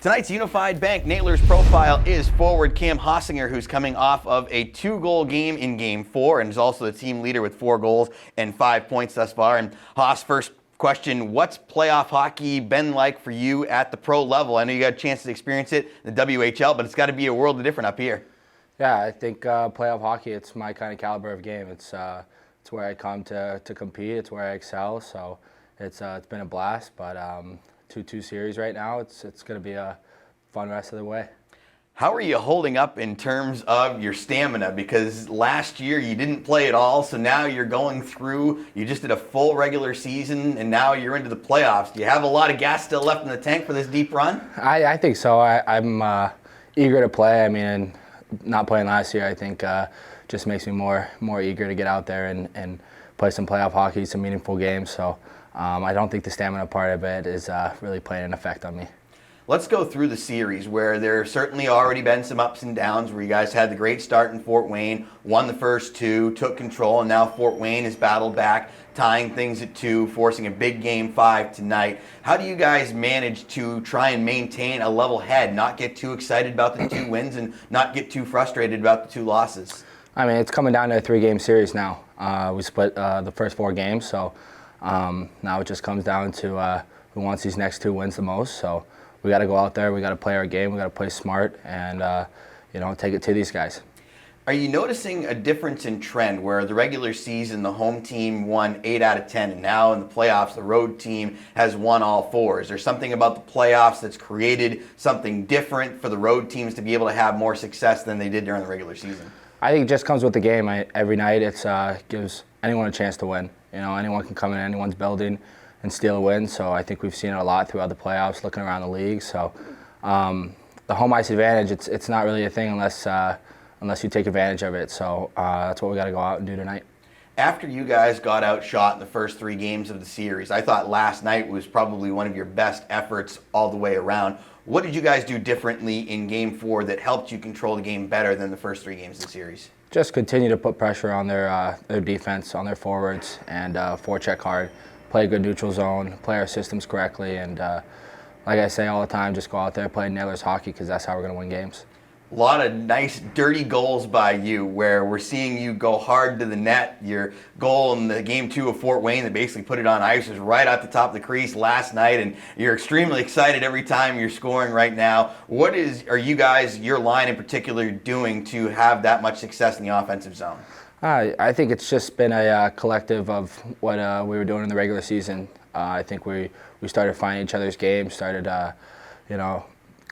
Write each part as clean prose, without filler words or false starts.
Tonight's Unified Bank Nailers profile is forward Cam Hausinger, who's coming off of a 2-goal game in Game 4 and is also the team leader with 4 goals and 5 points thus far. And Haas, first question, what's playoff hockey been like for you at the pro level? I know you got a chance to experience it in the WHL, but it's got to be a world of different up here. Yeah, I think playoff hockey, it's my kind of caliber of game. It's where I come to compete. It's where I excel. So it's been a blast, but 2-2 series right now. It's going to be a fun rest of the way. How are you holding up in terms of your stamina? Because last year you didn't play at all, so now you're going through, you just did a full regular season, and now you're into the playoffs. Do you have a lot of gas still left in the tank for this deep run? I think so. I'm eager to play. I mean, not playing last year, I think, just makes me more eager to get out there and play some playoff hockey, some meaningful games. So I don't think the stamina part of it is really playing an effect on me. Let's go through the series where there certainly already been some ups and downs where you guys had the great start in Fort Wayne, won the first 2, took control, and now Fort Wayne has battled back, tying things at 2, forcing a big Game 5 tonight. How do you guys manage to try and maintain a level head, not get too excited about the 2 wins and not get too frustrated about the 2 losses? I mean, it's coming down to a 3-game series now. We split the first 4 games, so now it just comes down to who wants these next 2 wins the most. So we got to go out there, we got to play our game, we got to play smart, and take it to these guys. Are you noticing a difference in trend where the regular season the home team won 8 out of 10 and now in the playoffs the road team has won all 4? Is there something about the playoffs that's created something different for the road teams to be able to have more success than they did during the regular season? I think it just comes with the game. Every night it gives anyone a chance to win. Anyone can come in anyone's building and steal a win. So I think we've seen it a lot throughout the playoffs, looking around the league. So the home ice advantage, it's not really a thing unless you take advantage of it. So that's what we got to go out and do tonight. After you guys got outshot in the first 3 games of the series, I thought last night was probably one of your best efforts all the way around. What did you guys do differently in Game 4 that helped you control the game better than the first 3 games of the series? Just continue to put pressure on their defense, on their forwards, and forecheck hard. Play a good neutral zone, play our systems correctly, and like I say all the time, just go out there, play Nailers hockey, because that's how we're going to win games. A lot of nice, dirty goals by you, where we're seeing you go hard to the net. Your goal in the Game 2 of Fort Wayne that basically put it on ice was right at the top of the crease last night, and you're extremely excited every time you're scoring right now. What are you guys, your line in particular, doing to have that much success in the offensive zone? I think it's just been a collective of what we were doing in the regular season. I think we started finding each other's games, started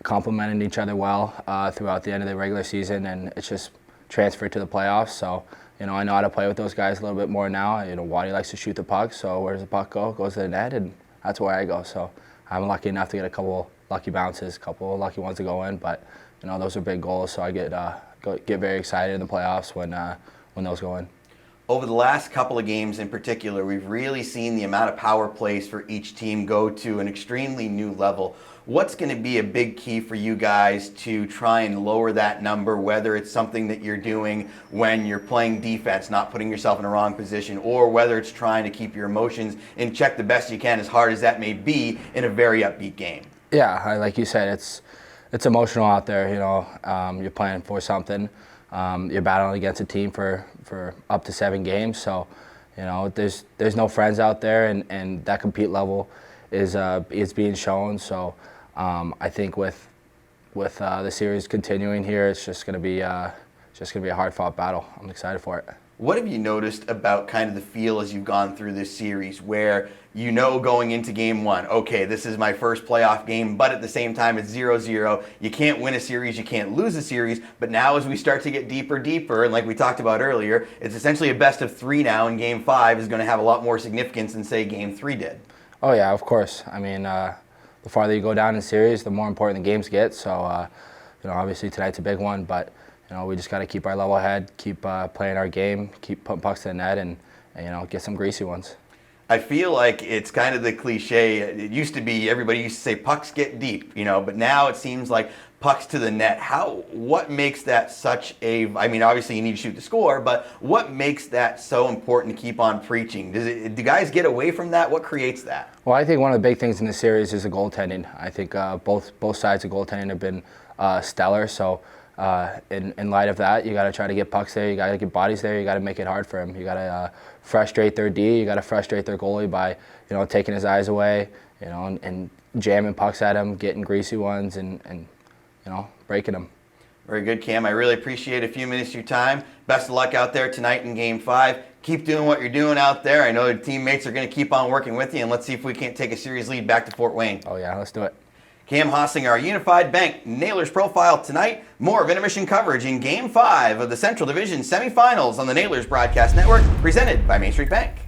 complementing each other well throughout the end of the regular season, and it's just transferred to the playoffs. So, I know how to play with those guys a little bit more now. Waddy likes to shoot the puck, so where does the puck go? It goes to the net, and that's where I go. So I'm lucky enough to get a couple lucky bounces, a couple lucky ones to go in, but those are big goals. So I get very excited in the playoffs when those go in. Over the last couple of games in particular, we've really seen the amount of power plays for each team go to an extremely new level. What's going to be a big key for you guys to try and lower that number, whether it's something that you're doing when you're playing defense, not putting yourself in a wrong position, or whether it's trying to keep your emotions in check the best you can, as hard as that may be, in a very upbeat game? Yeah, like you said, it's emotional out there. You're playing for something. You're battling against a team for up to 7 games, so there's no friends out there, and that compete level is being shown. So I think with the series continuing here, it's just going to be a hard-fought battle. I'm excited for it. What have you noticed about kind of the feel as you've gone through this series where going into Game 1, okay, this is my first playoff game, but at the same time it's 0-0. You can't win a series, you can't lose a series, but now as we start to get deeper, and like we talked about earlier, it's essentially a best of 3 now, and Game 5 is going to have a lot more significance than, say, Game 3 did. Oh yeah, of course. I mean, the farther you go down in series, the more important the games get. So, obviously tonight's a big one, but we just got to keep our level head, keep playing our game, keep putting pucks to the net, and get some greasy ones. I feel like it's kind of the cliche. It used to be everybody used to say pucks get deep, but now it seems like pucks to the net. What makes that such a, I mean, obviously you need to shoot to score, but what makes that so important to keep on preaching? Do guys get away from that? What creates that? Well, I think one of the big things in the series is the goaltending. I think both sides of goaltending have been stellar. So in light of that, you got to try to get pucks there. You got to get bodies there. You got to make it hard for them. You got to frustrate their D. You got to frustrate their goalie by taking his eyes away, and jamming pucks at him, getting greasy ones, and breaking them. Very good, Cam. I really appreciate a few minutes of your time. Best of luck out there tonight in Game 5. Keep doing what you're doing out there. I know your teammates are going to keep on working with you, and let's see if we can't take a series lead back to Fort Wayne. Oh, yeah, let's do it. Cam Hausinger, our Unified Bank Nailers profile tonight. More of intermission coverage in Game 5 of the Central Division semifinals on the Nailers Broadcast Network, presented by Main Street Bank.